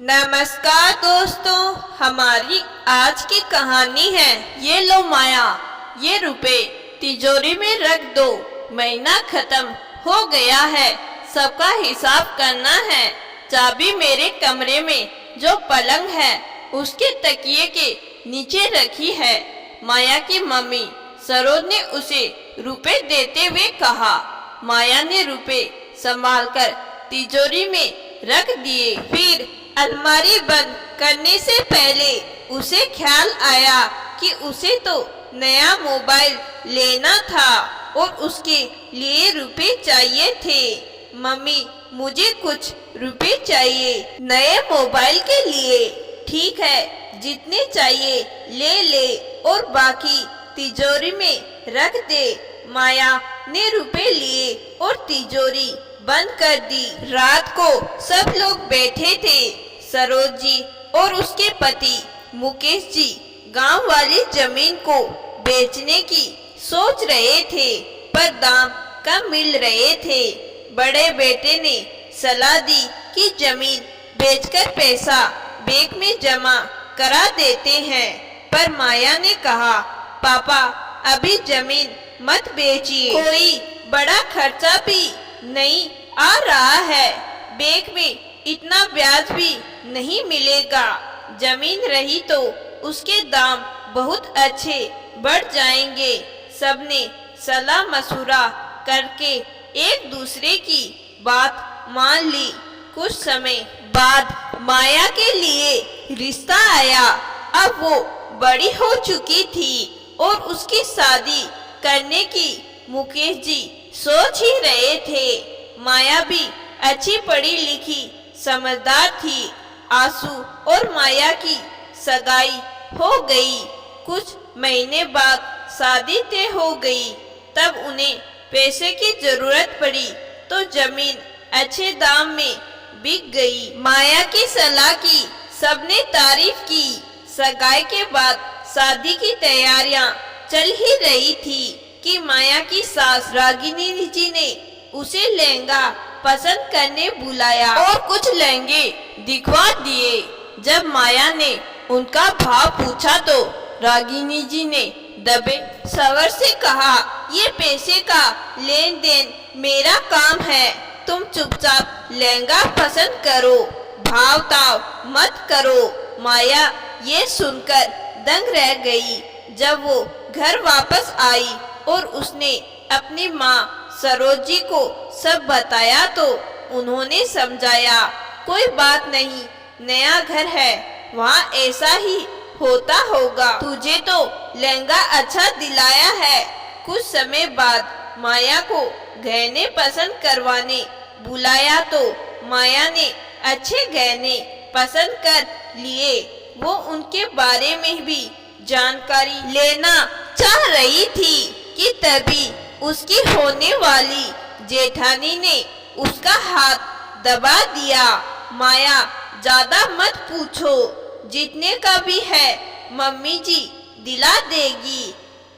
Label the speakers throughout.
Speaker 1: नमस्कार दोस्तों, हमारी आज की कहानी है। ये लो माया, ये रुपए तिजोरी में रख दो। महीना खत्म हो गया है, सबका हिसाब करना है। चाबी मेरे कमरे में जो पलंग है उसके तकिए के नीचे रखी है। माया की मम्मी सरोज ने उसे रुपए देते हुए कहा। माया ने रुपए संभालकर तिजोरी में रख दिए। फिर अलमारी बंद करने से पहले उसे ख्याल आया कि उसे तो नया मोबाइल लेना था और उसके लिए रुपए चाहिए थे। मम्मी, मुझे कुछ रुपए चाहिए नए मोबाइल के लिए। ठीक है, जितने चाहिए ले ले और बाकी तिजोरी में रख दे। माया ने रुपए लिए और तिजोरी बंद कर दी। रात को सब लोग बैठे थे। सरोज जी और उसके पति मुकेश जी गांव वाली जमीन को बेचने की सोच रहे थे, पर दाम कम मिल रहे थे। बड़े बेटे ने सलाह दी कि जमीन बेचकर पैसा बैंक में जमा करा देते हैं, पर माया ने कहा, पापा अभी जमीन मत बेचिए, कोई बड़ा खर्चा भी नहीं आ रहा है। बैंक में इतना ब्याज भी नहीं मिलेगा। जमीन रही तो उसके दाम बहुत अच्छे बढ़ जाएंगे। सबने सलाह मशुरा करके एक दूसरे की बात मान ली। कुछ समय बाद माया के लिए रिश्ता आया। अब वो बड़ी हो चुकी थी और उसकी शादी करने की मुकेश जी सोच ही रहे थे। माया भी अच्छी पढ़ी लिखी समझदार थी। आंसू और माया की सगाई हो गई। कुछ महीने बाद शादी तय हो गई। तब उन्हें पैसे की जरूरत पड़ी तो जमीन अच्छे दाम में बिक गई। माया की सलाह की सबने तारीफ की। सगाई के बाद शादी की तैयारियां चल ही रही थी कि माया की सास रागिनी जी ने उसे लहंगा पसंद करने बुलाया और कुछ लहंगे दिखवा दिए। जब माया ने उनका भाव पूछा तो रागिनी जी ने दबे स्वर से कहा, ये पैसे का लेन देन मेरा काम है, तुम चुपचाप लहंगा पसंद करो, भाव ताव मत करो। माया ये सुनकर दंग रह गई। जब वो घर वापस आई और उसने अपनी माँ सरोज जी को सब बताया तो उन्होंने समझाया, कोई बात नहीं, नया घर है, वहाँ ऐसा ही होता होगा, तुझे तो लहंगा अच्छा दिलाया है। कुछ समय बाद माया को गहने पसंद करवाने बुलाया तो माया ने अच्छे गहने पसंद कर लिए। वो उनके बारे में भी जानकारी लेना चाह रही थी कि तभी उसकी होने वाली जेठानी ने उसका हाथ दबा दिया। माया, ज्यादा मत पूछो, जितने का भी है मम्मी जी दिला देगी।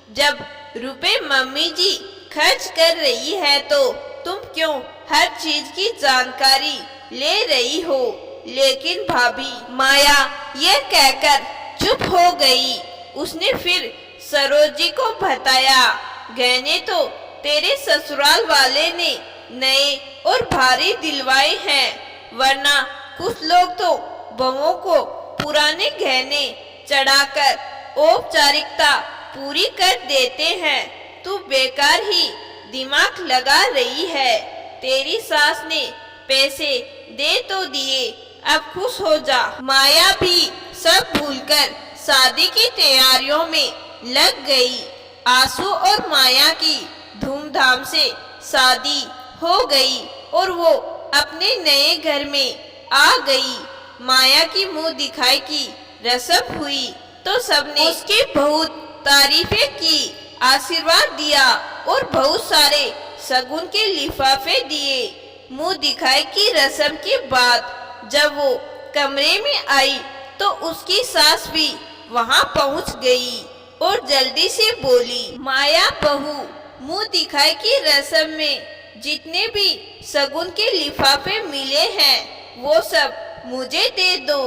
Speaker 1: जब रुपए मम्मी जी खर्च कर रही है तो तुम क्यों हर चीज की जानकारी ले रही हो? लेकिन भाभी, माया ये कहकर चुप हो गई। उसने फिर सरोज जी को बताया, गहने तो तेरे ससुराल वाले ने नए और भारी दिलवाए हैं, वरना कुछ लोग तो बहुओं को पुराने गहने चढ़ाकर औपचारिकता पूरी कर देते हैं। तू बेकार ही दिमाग लगा रही है। तेरी सास ने पैसे दे तो दिए, अब खुश हो जा। माया भी सब भूलकर शादी की तैयारियों में लग गई। आंसू और माया की धूमधाम से शादी हो गई और वो अपने नए घर में आ गई। माया की मुंह दिखाई की रस्म हुई तो सबने उसकी बहुत तारीफें की, आशीर्वाद दिया और बहुत सारे शगुन के लिफाफे दिए। मुंह दिखाई की रस्म के बाद जब वो कमरे में आई तो उसकी सास भी वहां पहुंच गई और जल्दी से बोली, माया बहू, मुंह दिखाई की रस्म में जितने भी शगुन के लिफाफे मिले हैं वो सब मुझे दे दो।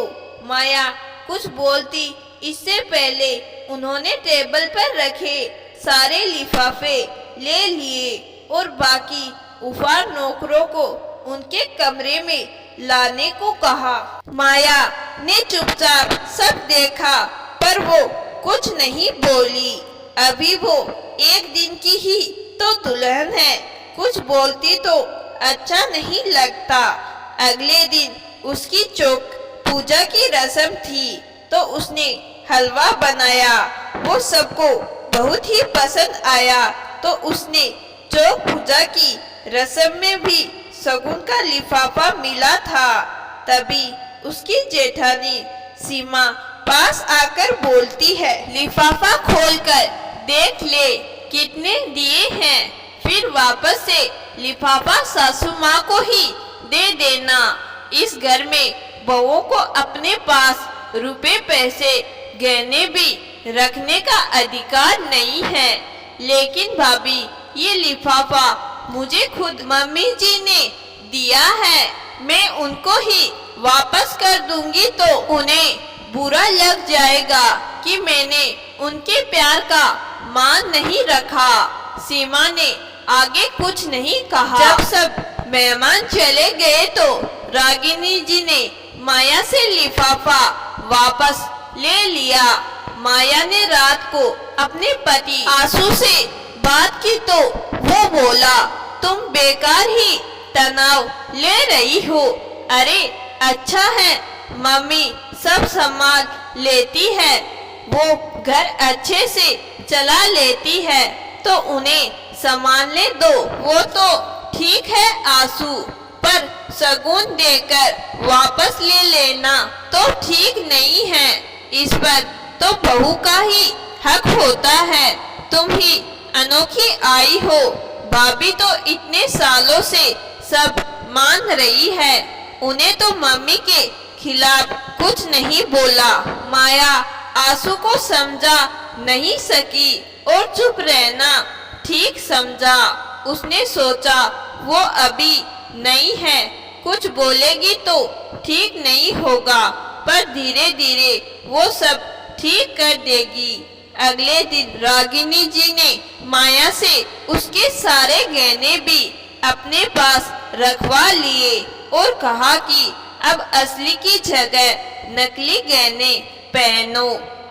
Speaker 1: माया कुछ बोलती इससे पहले उन्होंने टेबल पर रखे सारे लिफाफे ले लिए और बाकी उफार नौकरों को उनके कमरे में लाने को कहा। माया ने चुपचाप सब देखा पर वो कुछ नहीं बोली। अभी वो एक दिन की ही तो दुल्हन है, कुछ बोलती तो अच्छा नहीं लगता। अगले दिन उसकी चौक पूजा की रस्म थी तो उसने हलवा बनाया। वो सबको बहुत ही पसंद आया तो उसने चौक पूजा की रस्म में भी शगुन का लिफाफा मिला था। तभी उसकी जेठानी सीमा पास आकर बोलती है, लिफाफा खोलकर देख ले कितने दिए हैं, फिर वापस से लिफाफा सासू माँ को ही दे देना। इस घर में बहुओं को अपने पास रुपए पैसे गहने भी रखने का अधिकार नहीं है। लेकिन भाभी ये लिफाफा मुझे खुद मम्मी जी ने दिया है, मैं उनको ही वापस कर दूंगी तो उन्हें बुरा लग जाएगा कि मैंने उनके प्यार का मान नहीं रखा। सीमा ने आगे कुछ नहीं कहा। जब सब मेहमान चले गए तो रागिनी जी ने माया से लिफाफा वापस ले लिया। माया ने रात को अपने पति आंसू से बात की तो वो बोला, तुम बेकार ही तनाव ले रही हो। अरे अच्छा है मम्मी सब संभाल लेती है, वो घर अच्छे से चला लेती है तो उन्हें संभालने दो। वो तो ठीक है आंसू, पर शगुन देकर वापस ले लेना तो ठीक नहीं है। इस पर तो बहू का ही हक होता है। तुम ही अनोखी आई हो, भाभी तो इतने सालों से सब मान रही है, उन्हें तो मम्मी के खिलाफ कुछ नहीं बोला। माया आंसू को समझा नहीं सकी और चुप रहना ठीक समझा। उसने सोचा वो अभी नहीं है, कुछ बोलेगी तो ठीक नहीं होगा, पर धीरे धीरे वो सब ठीक कर देगी। अगले दिन रागिनी जी ने माया से उसके सारे गहने भी अपने पास रखवा लिए और कहा कि अब असली की जगह नकली गहने पहनो।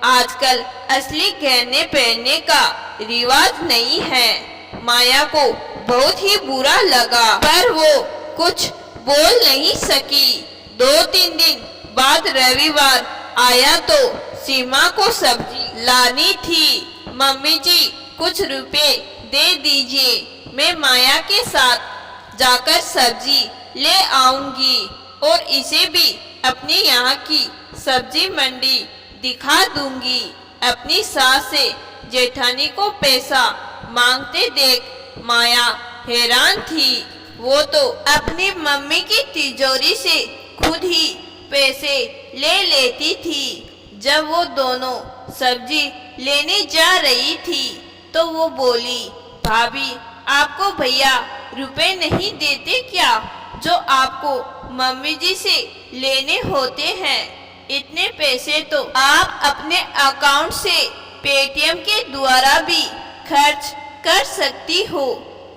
Speaker 1: आजकल असली गहने पहनने का रिवाज नहीं है। माया को बहुत ही बुरा लगा पर वो कुछ बोल नहीं सकी। 2-3 दिन बाद रविवार आया तो सीमा को सब्जी लानी थी। मम्मी जी कुछ रुपए दे दीजिए, मैं माया के साथ जाकर सब्जी ले आऊंगी और इसे भी अपनी यहाँ की सब्जी मंडी दिखा दूंगी। अपनी सास से जेठानी को पैसा मांगते देख माया हैरान थी। वो तो अपनी मम्मी की तिजोरी से खुद ही पैसे ले लेती थी। जब वो दोनों सब्जी लेने जा रही थी तो वो बोली, भाभी आपको भैया रुपए नहीं देते क्या जो आपको मम्मी जी से लेने होते हैं? इतने पैसे तो आप अपने अकाउंट से पेटीएम के द्वारा भी खर्च कर सकती हो।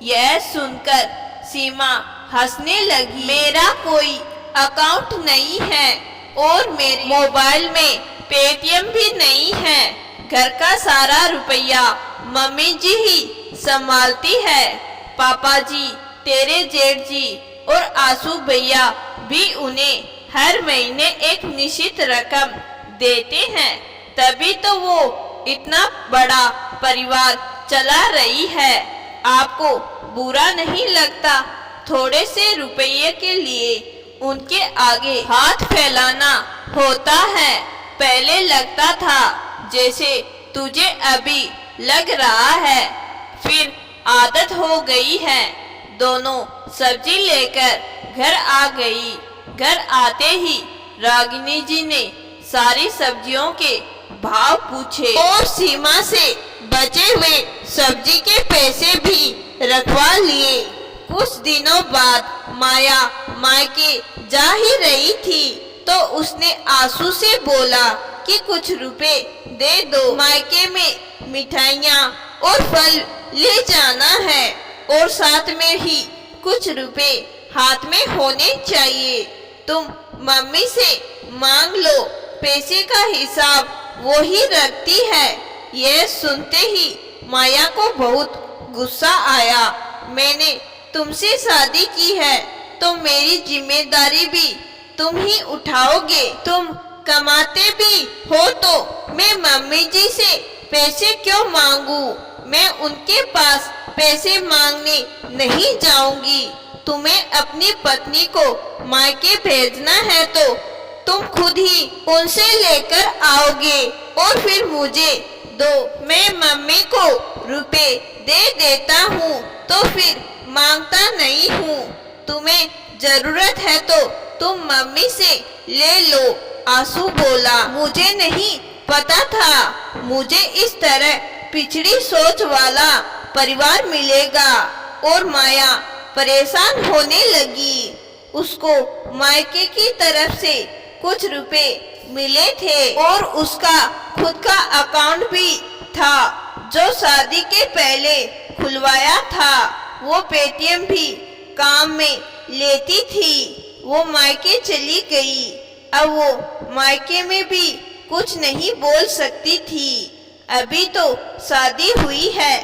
Speaker 1: यह सुनकर सीमा हंसने लगी। मेरा कोई अकाउंट नहीं है और मेरे मोबाइल में पेटीएम भी नहीं है। घर का सारा रुपया मम्मी जी ही संभालती है। पापा जी, तेरे जेठ जी और आंसू भैया भी उन्हें हर महीने एक निश्चित रकम देते हैं, तभी तो वो इतना बड़ा परिवार चला रही है। आपको बुरा नहीं लगता थोड़े से रुपये के लिए उनके आगे हाथ फैलाना होता है? पहले लगता था जैसे तुझे अभी लग रहा है, फिर आदत हो गई है। दोनों सब्जी लेकर घर आ गई। घर आते ही रागिनी जी ने सारी सब्जियों के भाव पूछे और सीमा से बचे हुए सब्जी के पैसे भी रखवा लिए। कुछ दिनों बाद माया मायके जा ही रही थी तो उसने आंसू से बोला कि कुछ रुपए दे दो, मायके में मिठाइयाँ और फल ले जाना है और साथ में ही कुछ रुपए हाथ में होने चाहिए। तुम मम्मी से मांग लो, पैसे का हिसाब वो ही रखती है। यह सुनते ही माया को बहुत गुस्सा आया। मैंने तुमसे शादी की है तो मेरी जिम्मेदारी भी तुम ही उठाओगे। तुम कमाते भी हो तो मैं मम्मी जी से पैसे क्यों मांगू? मैं उनके पास पैसे मांगने नहीं जाऊंगी। तुम्हें अपनी पत्नी को मायके भेजना है तो तुम खुद ही उनसे लेकर आओगे और फिर मुझे दो। मैं मम्मी को रुपए दे देता हूँ तो फिर मांगता नहीं हूँ। तुम्हें जरूरत है तो तुम मम्मी से ले लो। आंसू बोला, मुझे नहीं पता था मुझे इस तरह पिछड़ी सोच वाला परिवार मिलेगा। और माया परेशान होने लगी। उसको मायके की तरफ से कुछ रुपए मिले थे और उसका खुद का अकाउंट भी था जो शादी के पहले खुलवाया था। वो पेटीएम भी काम में लेती थी। वो मायके चली गई। अब वो मायके में भी कुछ नहीं बोल सकती थी। अभी तो शादी हुई है,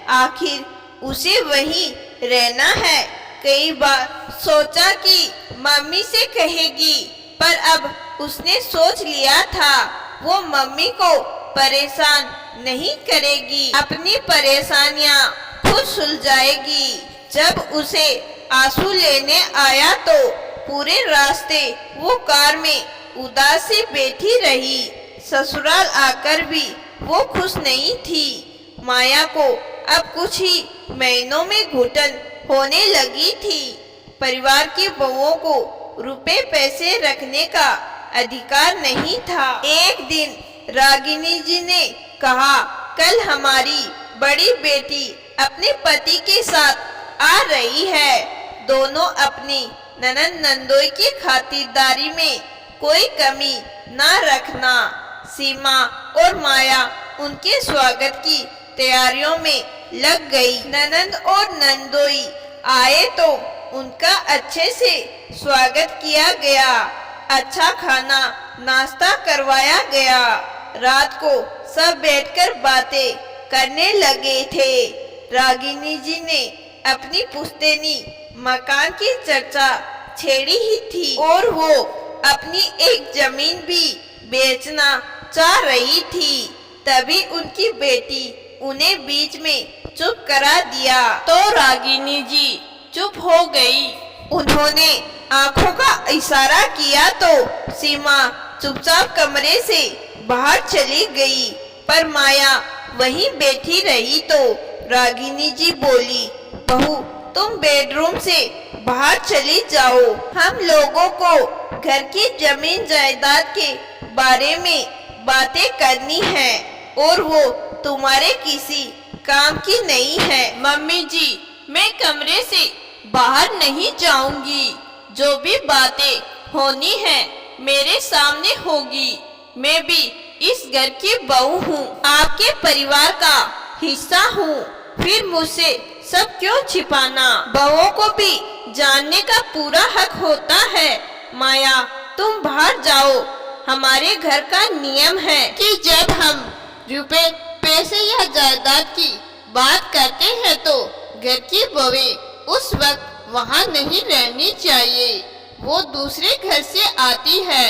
Speaker 1: आखिर उसे वहीं रहना है। कई बार सोचा कि मम्मी से कहेगी, पर अब उसने सोच लिया था वो मम्मी को परेशान नहीं करेगी, अपनी परेशानियां खुद सुलझाएगी। जब उसे आंसू लेने आया तो पूरे रास्ते वो कार में उदास सी बैठी रही। ससुराल आकर भी वो खुश नहीं थी। माया को अब कुछ ही महीनों में घुटन होने लगी थी। परिवार की बहुओं को रुपए पैसे रखने का अधिकार नहीं था। एक दिन रागिनी जी ने कहा, कल हमारी बड़ी बेटी अपने पति के साथ आ रही है। दोनों अपनी ननंद नंदोई की खातिरदारी में कोई कमी न रखना। सीमा और माया उनके स्वागत की तैयारियों में लग गई। ननंद और नंदोई आए तो उनका अच्छे से स्वागत किया गया। अच्छा खाना नाश्ता करवाया गया। रात को सब बैठकर बातें करने लगे थे। रागिनी जी ने अपनी पुश्तैनी मकान की चर्चा छेड़ी ही थी और वो अपनी एक जमीन भी बेचना चाह रही थी। तभी उनकी बेटी उन्हें बीच में चुप करा दिया तो रागिनी जी चुप हो गई। उन्होंने आंखों का इशारा किया तो सीमा चुपचाप कमरे से बाहर चली गई, पर माया वहीं बैठी रही तो रागिनी जी बोली, बहू तुम बेडरूम से बाहर चली जाओ। हम लोगों को घर की जमीन जायदाद के बारे में बातें करनी है और वो तुम्हारे किसी काम की नहीं है। मम्मी जी, मैं कमरे से बाहर नहीं जाऊंगी। जो भी बातें होनी है मेरे सामने होगी। मैं भी इस घर की बहू हूँ, आपके परिवार का हिस्सा हूँ। फिर मुझसे सब क्यों छिपाना? बहुओं को भी जानने का पूरा हक होता है। माया तुम बाहर जाओ। हमारे घर का नियम है कि जब हम रुपए पैसे या जायदाद की बात करते हैं तो घर की बहुएं उस वक्त वहाँ नहीं रहनी चाहिए। वो दूसरे घर से आती है।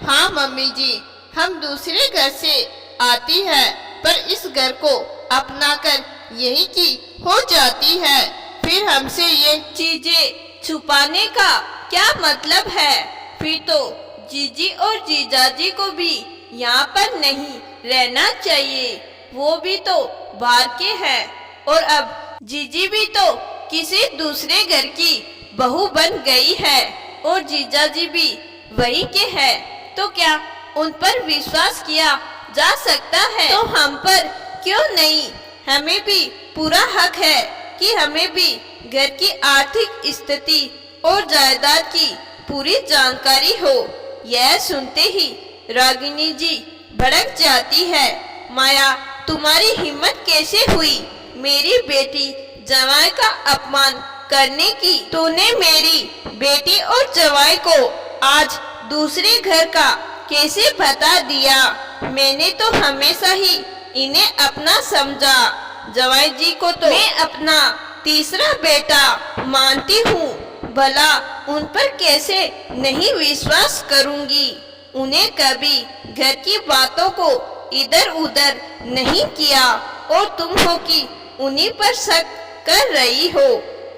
Speaker 1: हाँ मम्मी जी, हम दूसरे घर से आती है, पर इस घर को अपनाकर यही की हो जाती है। फिर हमसे ये चीजें छुपाने का क्या मतलब है? फिर तो जीजी और जीजाजी को भी यहाँ पर नहीं रहना चाहिए। वो भी तो बाहर के हैं और अब जीजी भी तो किसी दूसरे घर की बहू बन गई है और जीजाजी भी वही के हैं। तो क्या उन पर विश्वास किया जा सकता है? तो हम पर क्यों नहीं? हमें भी पूरा हक है कि हमें भी घर की आर्थिक स्थिति और जायदाद की पूरी जानकारी हो। यह सुनते ही रागिनी जी भड़क जाती है। माया, तुम्हारी हिम्मत कैसे हुई मेरी बेटी जवाई का अपमान करने की? तूने मेरी बेटी और जवाई को आज दूसरे घर का कैसे बता दिया? मैंने तो हमेशा ही इन्हें अपना समझा। जवाई जी को तो मैं अपना तीसरा बेटा मानती हूँ, भला उन पर कैसे नहीं विश्वास करूँगी। उन्हें कभी घर की बातों को इधर उधर नहीं किया और तुम हो कि उन्हीं पर शक कर रही हो।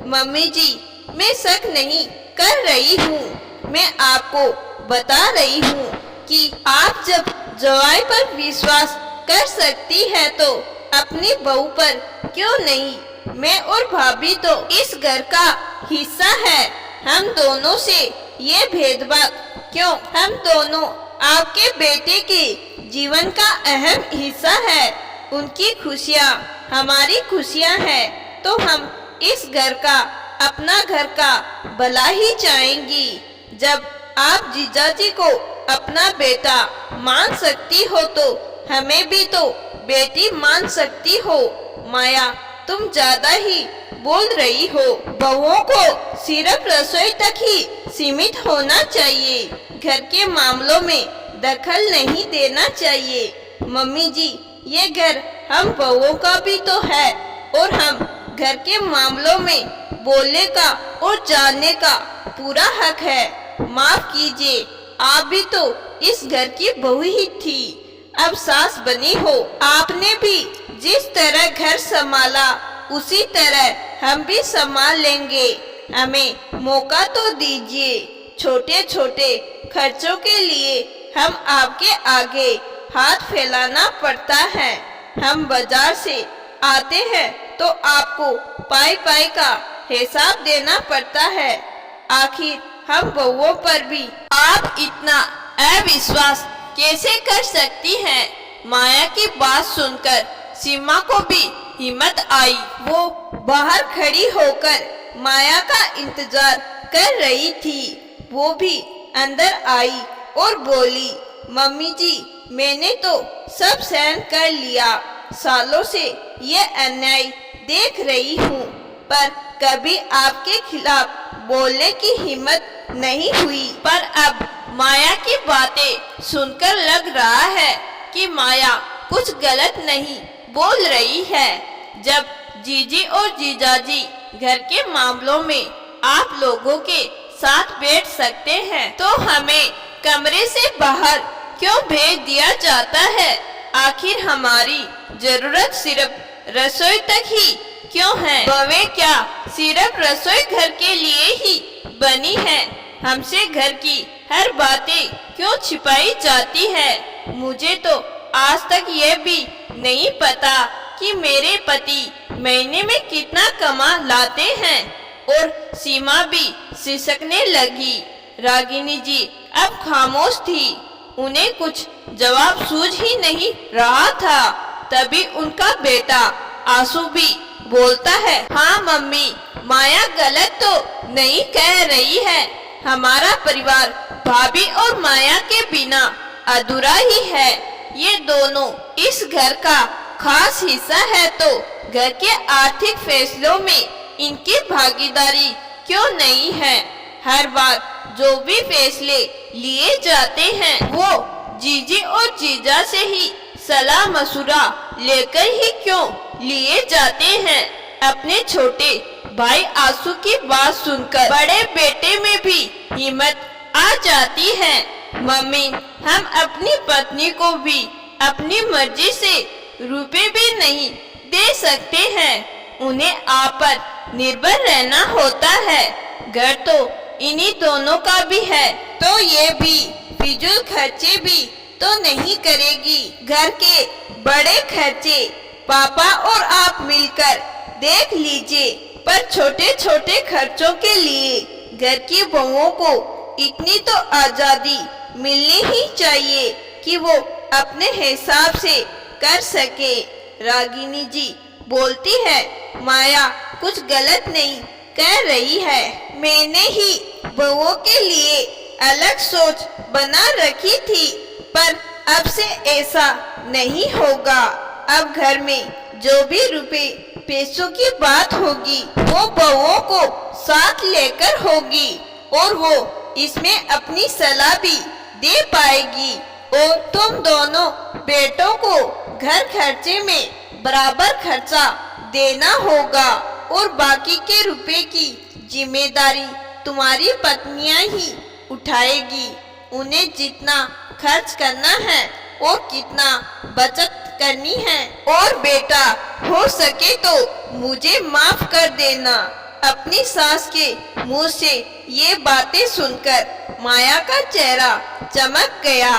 Speaker 1: मम्मी जी, मैं शक नहीं कर रही हूँ, मैं आपको बता रही हूँ कि आप जब जवाई पर विश्वास कर सकती है तो अपनी बहू पर क्यों नहीं? मैं और भाभी तो इस घर का हिस्सा है, हम दोनों से ये भेदभाव क्यों? हम दोनों आपके बेटे के जीवन का अहम हिस्सा है। उनकी खुशियाँ हमारी खुशियाँ हैं, तो हम इस घर का, अपना घर का भला ही चाहेंगी। जब आप जीजाजी को अपना बेटा मान सकती हो तो हमें भी तो बेटी मान सकती हो। माया, तुम ज्यादा ही बोल रही हो। बहुओं को सिर्फ रसोई तक ही सीमित होना चाहिए, घर के मामलों में दखल नहीं देना चाहिए। मम्मी जी, ये घर हम बहुओं का भी तो है और हम घर के मामलों में बोलने का और जानने का पूरा हक है। माफ कीजिए, आप भी तो इस घर की बहू ही थी, अब सास बनी हो। आपने भी जिस तरह घर संभाला उसी तरह हम भी संभाल लेंगे। हमें मौका तो दीजिए। छोटे छोटे खर्चों के लिए हम आपके आगे हाथ फैलाना पड़ता है। हम बाजार से आते हैं तो आपको पाई पाई का हिसाब देना पड़ता है। आखिर हम बहुओं पर भी आप इतना अविश्वास कैसे कर सकती हैं? माया की बात सुनकर सीमा को भी हिम्मत आई। वो बाहर खड़ी होकर माया का इंतजार कर रही थी। वो भी अंदर आई और बोली, मम्मी जी, मैंने तो सब सहन कर लिया, सालों से ये अन्याय देख रही हूँ, पर कभी आपके खिलाफ बोलने की हिम्मत नहीं हुई। पर अब माया की बातें सुनकर लग रहा है कि माया कुछ गलत नहीं बोल रही है। जब जीजी और जीजाजी घर के मामलों में आप लोगों के साथ बैठ सकते हैं तो हमें कमरे से बाहर क्यों भेज दिया जाता है? आखिर हमारी जरूरत सिर्फ रसोई तक ही क्यों है? बवे क्या सिर्फ रसोई घर के लिए ही बनी है? हमसे घर की हर बातें क्यों छिपाई जाती है? मुझे तो आज तक ये भी नहीं पता कि मेरे पति महीने में कितना कमा लाते हैं। और सीमा भी सिसकने लगी। रागिनी जी अब खामोश थी, उन्हें कुछ जवाब सूझ ही नहीं रहा था। तभी उनका बेटा आंसू भी बोलता है, हाँ मम्मी, माया गलत तो नहीं कह रही है। हमारा परिवार भाभी और माया के बिना अधूरा ही है। ये दोनों इस घर का खास हिस्सा है, तो घर के आर्थिक फैसलों में इनकी भागीदारी क्यों नहीं है? हर बार जो भी फैसले लिए जाते हैं वो जीजी और जीजा से ही सलाह मशुरा लेकर ही क्यों लिए जाते हैं? अपने छोटे भाई आंसू की बात सुनकर बड़े बेटे में भी हिम्मत आ जाती है। मम्मी, हम अपनी पत्नी को भी अपनी मर्जी से रुपए भी नहीं दे सकते हैं, उन्हें आप पर निर्भर रहना होता है। घर तो इन्हीं दोनों का भी है, तो ये भी फिजूल खर्चे भी तो नहीं करेगी। घर के बड़े खर्चे पापा और आप मिलकर देख लीजिए, पर छोटे छोटे खर्चों के लिए घर की बहुओं को इतनी तो आजादी मिलनी ही चाहिए कि वो अपने हिसाब से कर सके। रागिनी जी बोलती है माया कुछ गलत नहीं कह रही है। मैंने ही बहुओं के लिए अलग सोच बना रखी थी, पर अब से ऐसा नहीं होगा। अब घर में जो भी रुपए पैसों की बात होगी वो बहुओं को साथ लेकर होगी और वो इसमें अपनी सलाह भी दे पाएगी और तुम दोनों बेटों को घर खर्चे में बराबर खर्चा देना होगा और बाकी के रुपए की जिम्मेदारी तुम्हारी पत्नियां ही उठाएगी। उन्हें जितना खर्च करना है और कितना बचत करनी है। और बेटा हो सके तो मुझे माफ कर देना। अपनी सास के मुंह से ये बातें सुनकर माया का चेहरा चमक गया।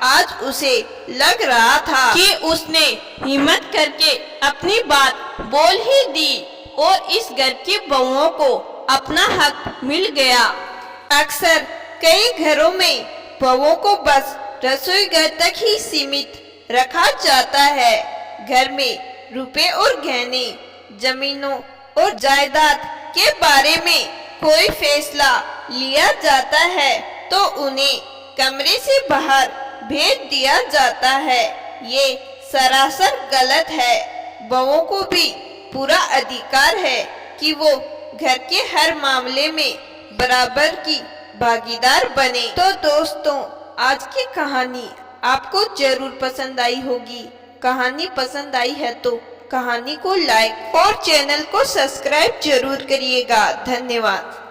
Speaker 1: आज उसे लग रहा था कि उसने हिम्मत करके अपनी बात बोल ही दी और इस घर की बहुओं को अपना हक मिल गया। अक्सर कई घरों में बहुओं को बस रसोई घर तक ही सीमित रखा जाता है। घर में रुपए और गहने, जमीनों और जायदाद के बारे में कोई फैसला लिया जाता है तो उन्हें कमरे से बाहर भेज दिया जाता है। ये सरासर गलत है। बहुओं को भी पूरा अधिकार है कि वो घर के हर मामले में बराबर की भागीदार बने। तो दोस्तों, आज की कहानी आपको जरूर पसंद आई होगी। कहानी पसंद आई है तो कहानी को लाइक और चैनल को सब्सक्राइब जरूर करिएगा। धन्यवाद।